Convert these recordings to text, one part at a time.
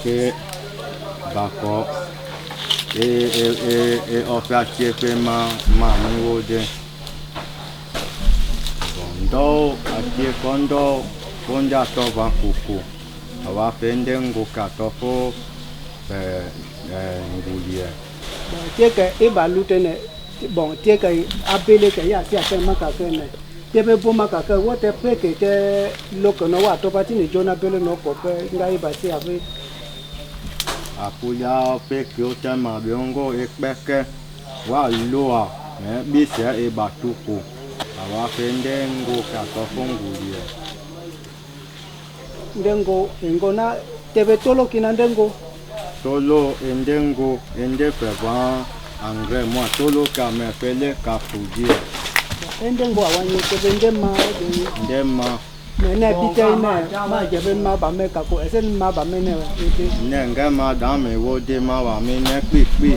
que d'accord et on fait acheter ma de condo acheter condo a tova kuku awa fende ngoka tofo ngulie tie que e ba lutene bon tie que appeler que ya si a ma ka ne tie be bo ma ka ka wo te pe que te loko no wa to pati ni jona bele no ko pe ngai ba si ave apuya pe que o tema biongo e peke wa loa bise e batuku awa fende ngoka tofo ngulie ndengo ngona tebe tolo kina ndengo tolo ndengo ndefe va angre moi tolo ka me fele ka fuji ndengo awanye tebe ndema mene bite ma jebe ma ba me ka ko esen ma ba me ne ngama da me wo de ma wa me ne pi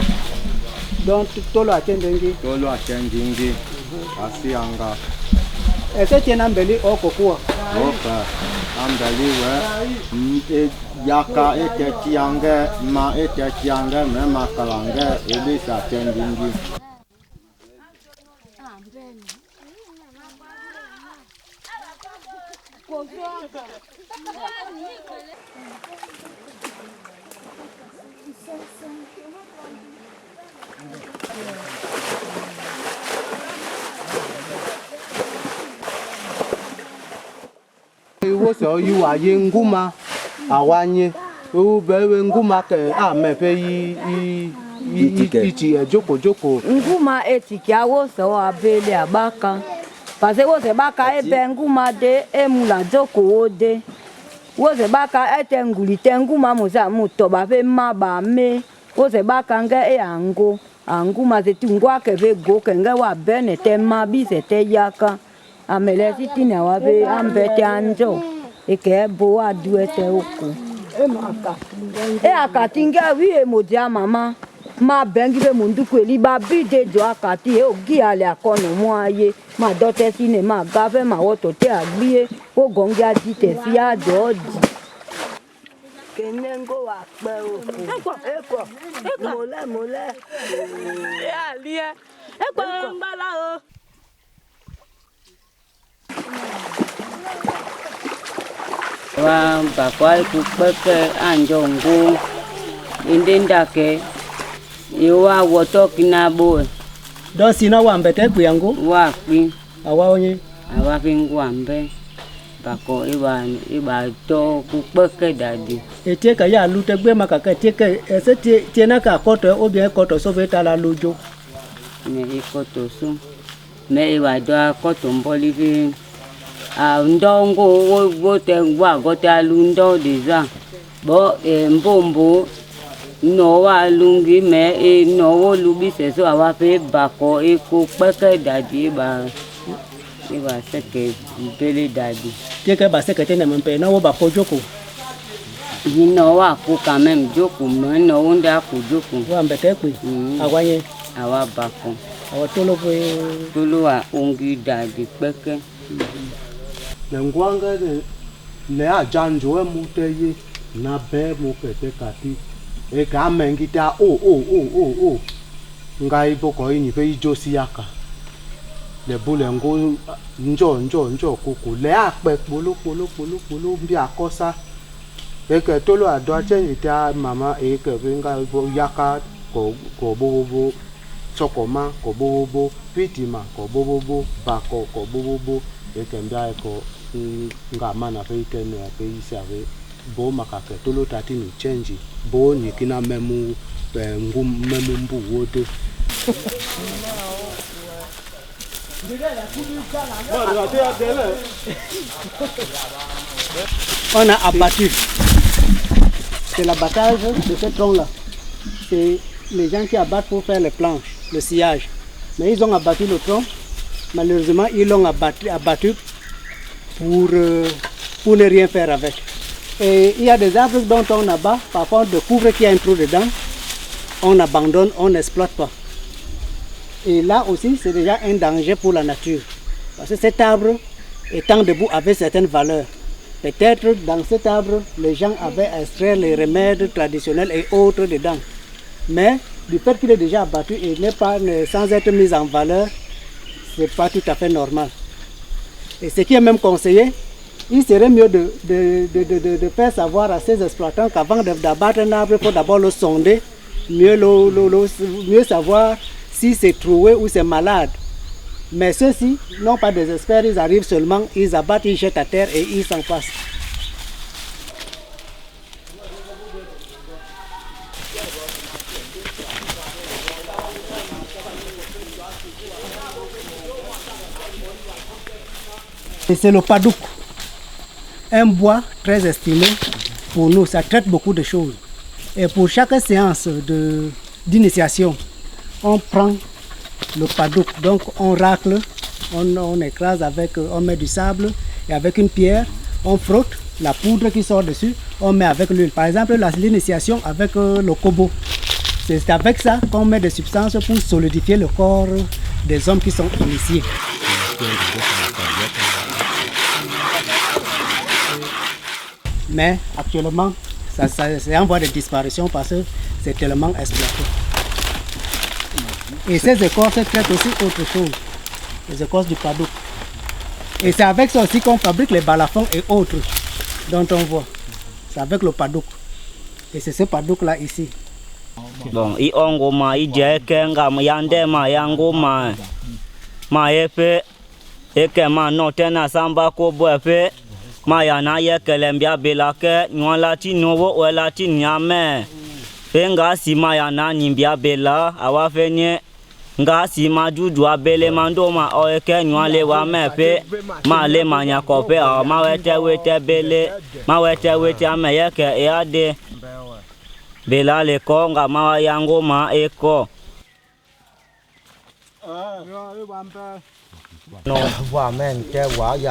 donc tolo atendenge asi anga ese tiena mbeli okokua opa ambali we yaka ete tiange ma ete tiange me makalange elisa tendingi wo so yu wa ye nguma awanye o be we nguma ke a me pe yi joko nguma etiki awo so abele abaka parce wo se baka e be nguma de e mula joko ode wo se baka ete ngulite nguma muza muto ba fe ma ba me wo se baka nge e anguma se tungwa ke ve go ke nge wa bene te ma bi se te yaka amele sitina wa be ambete anjo eke bo adu ete oku e akatinga wi e moja mama ma bengi be mundu kweli ba bide jo akati e ogi ale akono mo aye ma dote sine ma gave ma woto te agbie o gonga jite si ajoji kenengo wa pe eko mole e alie eko mbala o wa bakwa kupeke anjongo indendake iwa woto kinabo do sina wa mbete ku yango wa pi awa onye awa fingwa mbe bako iba to kupeke dadi etie ka ya lute gbe maka ka tie ke ese tie na ka koto o bien koto so veta la lojo me ikoto so me iba do koto mbolivi ndongo wo te wa gote alundo deja bo mbombo no wa lungi me no wo lubi se so awa fe bako eko peke dadi ba seke bele dadi tie ke ba seke te ne mpe na wo ba ko joko ni no wa ko quand même joko me no wonda ko joko wa mbete ku awanye awa bako awa tolo wa ongi dadi peke ngwanga le ajanjo mu te ye na be mu pete kati e ka mengita o ngai boko ini fe ijosi aka le bule ngo njo koko le ape polo bi akosa e ke tolo ado ache ita mama e ke ngai bo yaka ko bobo chokoma ko bobo pitima ko bobo bako ko bobo e ke ndai ko ngama na fe ikene ya pe isave bo makake tolo tati ni change bo ni kina memu mbu wote on a abattu. C'est l'abattage de ce tronc là. C'est les gens qui abattent pour faire les planches, le sillage. Mais ils ont abattu le tronc. Malheureusement, ils l'ont abattu pour ne rien faire avec. Et il y a des arbres dont on abat, parfois on découvre qu'il y a un trou dedans, on abandonne, on n'exploite pas. Et là aussi, c'est déjà un danger pour la nature. Parce que cet arbre, étant debout, avait certaines valeurs. Peut-être dans cet arbre, les gens avaient extrait les remèdes traditionnels et autres dedans. Mais du fait qu'il est déjà abattu et n'est pas sans être mis en valeur, ce n'est pas tout à fait normal. Et ce qui est même conseillé, il serait mieux de faire savoir à ces exploitants qu'avant d'abattre un arbre, il faut d'abord le sonder, mieux savoir si c'est troué ou c'est malade. Mais ceux-ci n'ont pas des experts, ils arrivent seulement, ils abattent, ils jettent à terre et ils s'en passent. Et c'est le padouk, un bois très estimé pour nous, ça traite beaucoup de choses. Et pour chaque séance d'initiation, on prend le padouk, donc on racle, on écrase avec, on met du sable et avec une pierre, on frotte la poudre qui sort dessus, on met avec l'huile. Par exemple, l'initiation avec le kobo, c'est avec ça qu'on met des substances pour solidifier le corps des hommes qui sont initiés. Mais actuellement, c'est en voie de disparition parce que c'est tellement exploité. Et ces écorces traitent aussi autre chose, les écorces du padouk. Et c'est avec ça aussi qu'on fabrique les balafons et autres dont on voit. C'est avec le padouk. Et c'est ce padouk là ici. Bon, i ongo ma i kenga ma yande ma yango ma epe eke ma no tena samba ko bo epe ma yana ye kelembia belake nyola ti nowo wela ti nyame fenga si ma yana nyimbia bela awa fenye nga si ma juju abele mando ma o eke nyole wa mepe ma le manya kope o ma wete bele ma wete ame yeke e ade bela le konga ma yango ma eko Non, voilà, même, il y a quoi, il y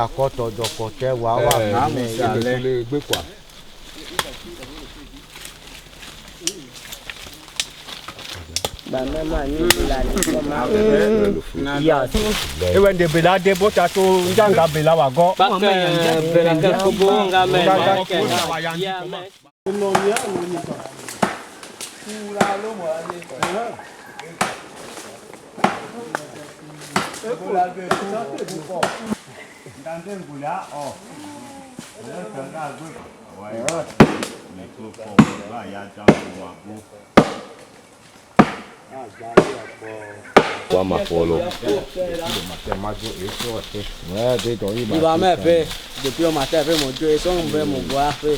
il va me faire depuis au matin avec mon Dieu et son mon bois fait.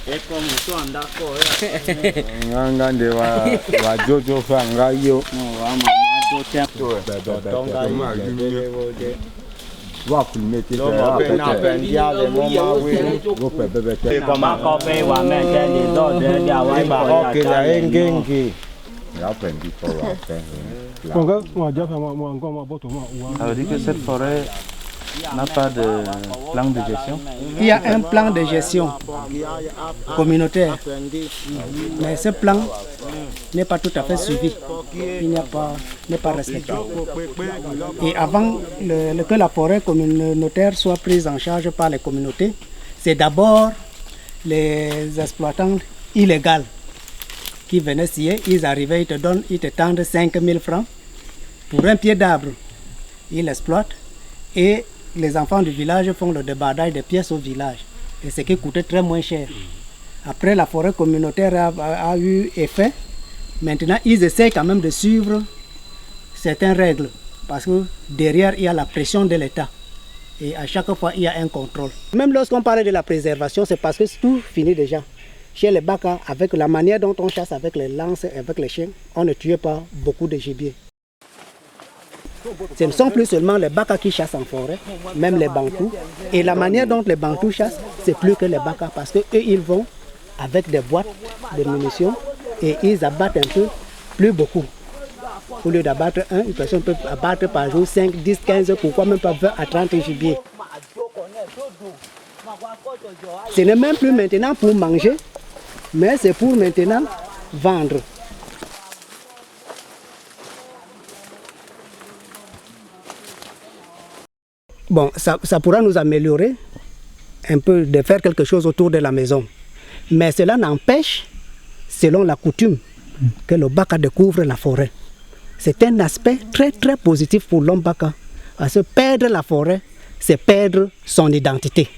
Et comme ils sont d'accord. Ngande wa jojo fanga yo. Wa kulmeti Comment couper wa mettre les ordres de Ça veut dire que cette forêt n'a pas de plan de gestion? Il y a un plan de gestion communautaire, mais ce plan n'est pas tout à fait suivi, il n'est pas respecté. Et avant que la forêt communautaire soit prise en charge par les communautés, c'est d'abord les exploitants illégaux qui venaient scier, ils arrivaient, ils te tendent 5 000 francs pour un pied d'arbre. Ils l'exploitent et les enfants du village font le débardage des pièces au village. Et ce qui coûtait très moins cher. Après, la forêt communautaire a eu effet. Maintenant, ils essaient quand même de suivre certaines règles. Parce que derrière, il y a la pression de l'État. Et à chaque fois, il y a un contrôle. Même lorsqu'on parle de la préservation, c'est parce que tout finit déjà. Chez les Baka, avec la manière dont on chasse avec les lances et avec les chiens, on ne tuait pas beaucoup de gibier. Ce ne sont plus seulement les Baka qui chassent en forêt, même les Bantous. Et la manière dont les Bantous chassent, c'est plus que les Baka parce qu'eux, ils vont avec des boîtes de munitions et ils abattent un peu, plus beaucoup. Au lieu d'abattre un, une personne peut abattre par jour 5, 10, 15, pourquoi même pas 20 à 30 gibiers. Ce n'est même plus maintenant pour manger, mais c'est pour maintenant vendre. bon, ça pourra nous améliorer un peu de faire quelque chose autour de la maison. Mais cela n'empêche, selon la coutume, que le Baka découvre la forêt. C'est un aspect très très positif pour l'homme Baka. Parce que perdre la forêt, c'est perdre son identité.